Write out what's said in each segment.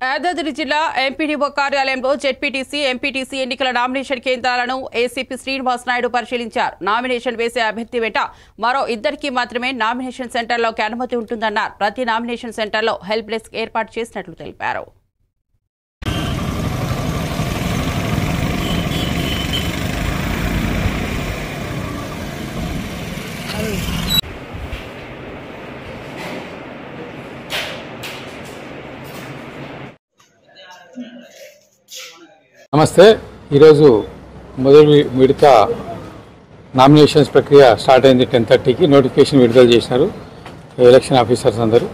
యాదాద్రి జిల్లా ఎంపీడీఓ కార్యాలయంలో ZPTC MPTC ఎన్నికల నామినేషన్ కేంద్రాలను ఏసీపీ శ్రీనివాస్ నాయుడు పరిశీలించారు. నామినేషన్ వేసే అభ్యర్థి వెంట మరో ఇద్దరికి మాత్రమే నామినేషన్ సెంటర్లోకి అనుమతి ఉంటుందన్నారు. ప్రతి నామినేషన్ సెంటర్లో హెల్ప్ డెస్క్ ఏర్పాటు చేసినట్లు తెలిపారు. నమస్తే. ఈరోజు మొదటి విడత నామినేషన్స్ ప్రక్రియ స్టార్ట్ అయింది. 10:30కి నోటిఫికేషన్ విడుదల చేసినారు ఎలక్షన్ ఆఫీసర్స్ అందరూ.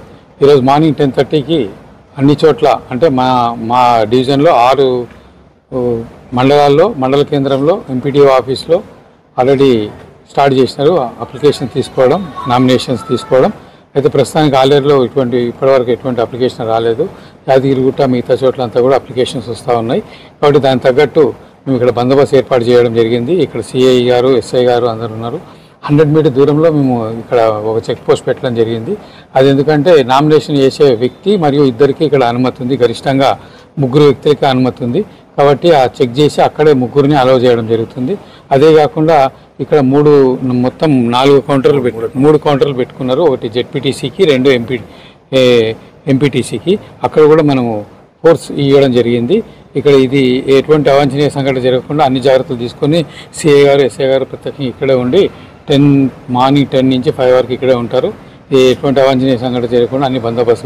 ఈరోజు మార్నింగ్ 10:30కి అన్ని చోట్ల అంటే మా డివిజన్లో 6 మండలాల్లో మండల కేంద్రంలో ఎంపీడీఓ ఆఫీస్లో ఆల్రెడీ స్టార్ట్ చేసినారు అప్లికేషన్ తీసుకోవడం, నామినేషన్స్ తీసుకోవడం. అయితే ప్రస్తుతానికి ఆలేరులో ఇప్పటివరకు ఎటువంటి అప్లికేషన్ రాలేదు. యాదగిరిగుట్ట మిగతా చోట్లంతా కూడా అప్లికేషన్స్ వస్తూ ఉన్నాయి. కాబట్టి దానికి తగ్గట్టు మేము ఇక్కడ బందోబస్తు ఏర్పాటు చేయడం జరిగింది. ఇక్కడ సిఐ గారు, ఎస్ఐ గారు అందరూ ఉన్నారు. 100 మీటర్ దూరంలో మేము ఇక్కడ ఒక చెక్ పోస్ట్ పెట్టడం జరిగింది. అది ఎందుకంటే నామినేషన్ చేసే వ్యక్తి మరియు ఇద్దరికి ఇక్కడ అనుమతి ఉంది, గరిష్టంగా 3 వ్యక్తులకి అనుమతి ఉంది. కాబట్టి ఆ చెక్ చేసి అక్కడే 3ని అలౌ చేయడం జరుగుతుంది. అదే కాకుండా ఇక్కడ మొత్తం 4 కౌంటర్లు 3 కౌంటర్లు పెట్టుకున్నారు. ఒకటి జెడ్పీటీసీకి, 2 ఎంపీటీసీకి. అక్కడ కూడా మనము ఫోర్స్ ఇవ్వడం జరిగింది. ఇక్కడ ఇది ఎటువంటి అవాంఛనీయ సంఘటన జరగకుండా అన్ని జాగ్రత్తలు తీసుకొని సిఐ గారు, ఎస్ఐ గారు ప్రత్యేకంగా ఇక్కడే ఉండి మార్నింగ్ 10 నుంచి 5 వరకు ఇక్కడే ఉంటారు. ఎటువంటి అవాంఛనీయ సంఘటన జరగకుండా అన్ని బందోబస్తు